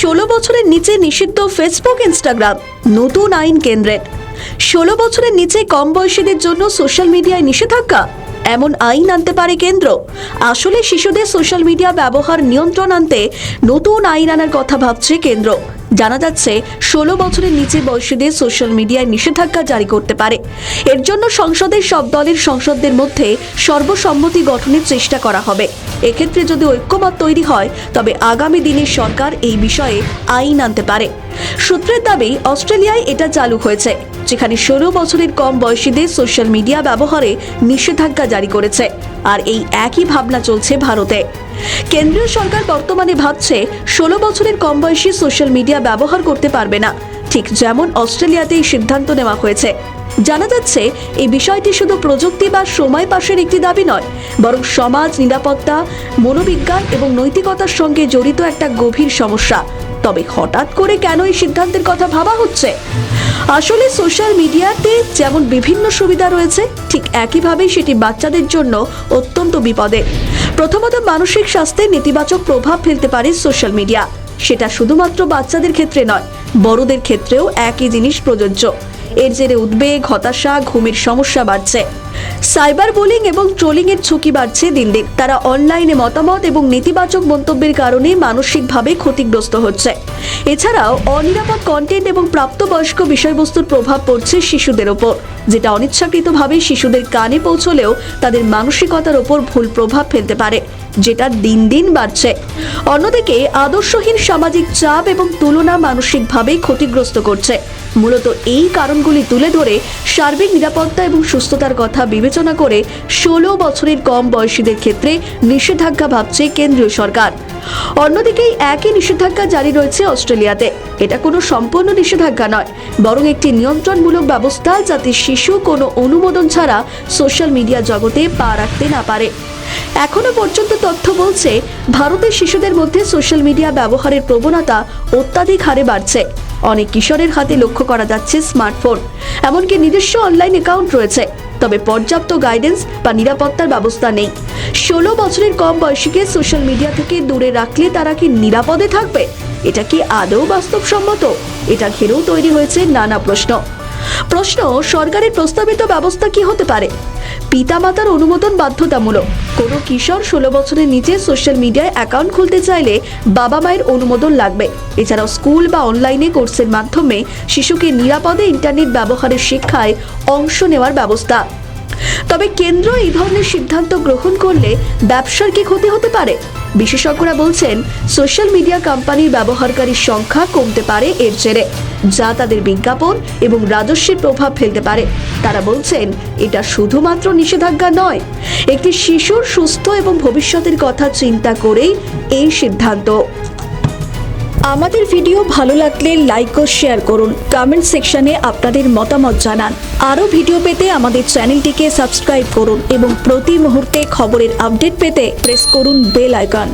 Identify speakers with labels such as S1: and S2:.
S1: 16 বছরের নিচে নিষিদ্ধ ফেসবুক, ইনস্টাগ্রাম, নতুন আইন কেন্দ্রের। 16 বছরের নিচে কম বয়সীদের জন্য সোশ্যাল মিডিয়ায় নিষেধাজ্ঞা, এমন আইন আনতে পারে কেন্দ্র। আসলে শিশুদের সোশ্যাল মিডিয়া ব্যবহার নিয়ন্ত্রণ আনতে নতুন আইন আনার কথা ভাবছে কেন্দ্র। জানা যাচ্ছে 16 বছরের নিচে বয়সীদের সোশ্যাল মিডিয়ায় নিষেধাজ্ঞা জারি করতে পারে। এর জন্য সংসদের সব দলের সংসদদের মধ্যে সর্বসম্মতি গঠনের চেষ্টা করা হবে। এক্ষেত্রে যদি ঐক্যমত তৈরি হয় তবে আগামী দিনে সরকার এই বিষয়ে আইন আনতে পারে। সূত্রের দাবি, অস্ট্রেলিয়ায় এটা চালু হয়েছে, যেখানে 16 বছরের কম বয়সীদের সোশ্যাল মিডিয়া ব্যবহারে নিষেধাজ্ঞা জারি করেছে। আর এই একই ভাবনা চলছে ভারতে। কেন্দ্রীয় সরকার বর্তমানে ভাবছে 16 বছরের কম বয়সী সোশ্যাল মিডিয়া ব্যবহার করতে পারবে না, ঠিক যেমন অস্ট্রেলিয়াতে এই সিদ্ধান্ত নেওয়া হয়েছে। জানা যাচ্ছে এই বিষয়টি শুধু প্রযুক্তি বা সময় পাসের একটি দাবি নয়, বরং সমাজ, নিরাপত্তা, মনোবিজ্ঞান এবং নৈতিকতার সঙ্গে জড়িত একটা গভীর সমস্যা। তবে হঠাৎ করে কেন এই সিদ্ধান্তের কথা ভাবা হচ্ছে? আসলে সোশ্যাল মিডিয়াতে যেমন বিভিন্ন সুবিধা রয়েছে, ঠিক একইভাবেই সেটি বাচ্চাদের জন্য অত্যন্ত বিপদের। প্রথমত, মানসিক স্বাস্থ্যে নেতিবাচক প্রভাব ফেলতে পারে সোশ্যাল মিডিয়া। সেটা শুধুমাত্র বাচ্চাদের ক্ষেত্রে নয়, বড়দের ক্ষেত্রেও একই জিনিস প্রযোজ্য। এর জেরে উদ্বেগ, হতাশা, ঘুমের সমস্যা বাড়ছে। সাইবার বুলিং এবং ট্রোলিং এর ঝুঁকি বাড়ছে দিন দিন। তারা অনলাইনে মতামত এবং নেতিবাচক মন্তব্যের কারণে মানসিকভাবে ক্ষতিগ্রস্ত হচ্ছে। এছাড়াও অনিরাপদ কন্টেন্ট এবং প্রাপ্তবয়স্ক বিষয়বস্তুর প্রভাব পড়ছে শিশুদের ওপর, যেটা অনিচ্ছাকৃতভাবে শিশুদের কানে পৌঁছলেও তাদের মানসিকতার ওপর ভুল প্রভাব ফেলতে পারে, যেটা দিন দিন বাড়ছে। অন্যদিকে আদর্শহীন সামাজিক চাপ এবং তুলনা মানসিকভাবে ক্ষতিগ্রস্ত করছে। মূলত এই কারণগুলি তুলে ধরে সার্বিক নিরাপত্তা এবং সুস্থতার কথা বিবেচনা করে 16 বছরের কম বয়সীদের ক্ষেত্রে নিষেধাজ্ঞা ভাবছে কেন্দ্রীয় সরকার। অন্যদিকে একই নিষেধাজ্ঞা জারি রয়েছে অস্ট্রেলিয়াতে। এটা কোনো সম্পূর্ণ নিষেধাজ্ঞা নয়, বরং একটি নিয়ন্ত্রণমূলক ব্যবস্থা, যাতে শিশু কোনো অনুমোদন ছাড়া সোশ্যাল মিডিয়া জগতে পা রাখতে না পারে। এখনো পর্যন্ত তথ্য বলছে, ভারতের শিশুদের মধ্যে সোশ্যাল মিডিয়া ব্যবহারের প্রবণতা অত্যাধিক হারে বাড়ছে। অনেক কিশোরের হাতে লক্ষ্য করা যাচ্ছে স্মার্টফোন, এমনকি নিজস্ব অনলাইন অ্যাকাউন্ট রয়েছে, তবে পর্যাপ্ত গাইডেন্স বা নিরাপত্তার ব্যবস্থা নেই। 16 বছরের কম বয়সীকে সোশ্যাল মিডিয়া থেকে দূরে রাখলে তারা কি নিরাপদে থাকবে? এটা কি আদৌ বাস্তবসম্মত? এটা ঘিরেও তৈরি হয়েছে নানা প্রশ্ন। সরকারের প্রস্তাবিত ব্যবস্থা কি হতে পারে? পিতামাতার অনুমোদন বাধ্যতামূলক। কোনো কিশোর 16 বছরের নিচে সোশ্যাল মিডিয়ায় অ্যাকাউন্ট খুলতে চাইলে বাবা মায়ের অনুমোদন লাগবে। এছাড়াও স্কুল বা অনলাইনে কোর্সের মাধ্যমে শিশুকে নিরাপদে ইন্টারনেট ব্যবহারের শিক্ষায় অংশ নেওয়ার ব্যবস্থা। তবে কেন্দ্র এই ধরনের সিদ্ধান্ত গ্রহণ করলে ব্যবসার কি ক্ষতি হতে পারে? বিশেষজ্ঞরা বলছেন, সোশ্যাল মিডিয়া কোম্পানির ব্যবহারকারীর সংখ্যা কমতে পারে এর জেরে, যা তাদের বিজ্ঞাপন এবং রাজস্বের প্রভাব ফেলতে পারে। তারা বলছেন, এটা শুধুমাত্র নিষেধাজ্ঞা নয়, একটি শিশুর সুস্থ এবং ভবিষ্যতের কথা চিন্তা করেই এই সিদ্ধান্ত। আমাদের ভিডিও ভালো লাগলে লাইক ও শেয়ার করুন। কমেন্ট সেকশনে আপনাদের মতামত জানান। আরও ভিডিও পেতে আমাদের চ্যানেলটিকে সাবস্ক্রাইব করুন এবং প্রতি মুহূর্তে খবরের আপডেট পেতে প্রেস করুন বেল আইকন।